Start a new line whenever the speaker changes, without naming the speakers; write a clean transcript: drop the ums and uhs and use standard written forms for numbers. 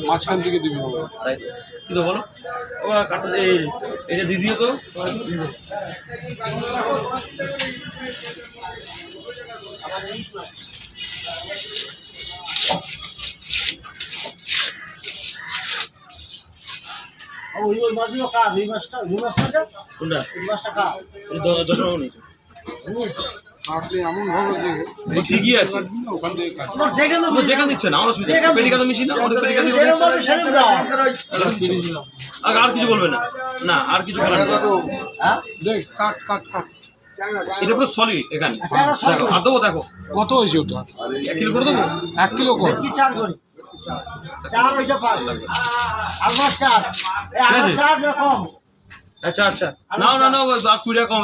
মাঝখান থেকে দিবি
তাই কি তো বলো ও কাটা এটা দিয়ে দিও তো
ওই মাছগুলো কার এই মাছটা
কোনটা
এই মাছটা কার
10 টাকা নিয়েছে
আপনি এমন ভাবে যে
ঠিকই আছে
ওখান থেকে কাট।
যেখানে দিচ্ছে না আমরা সুবিধা পেটিকা তো মিশি না আমাদের পেটিকা দিয়ে আর কিছু বলবে না না আর কিছু বলবে না
দেখ কাট কাট কাট
এটা পুরো সলিড এখানে দেখো আর দেবো দেখো
কত হয়েছে ওটা
1 কিলো করে দেবো
1 কিলো কত
কি চার করে চার ওইটা পাঁচ আর মাছ চার এই আর চার না কম
আচ্ছা আচ্ছা না না না 20 টাকা কম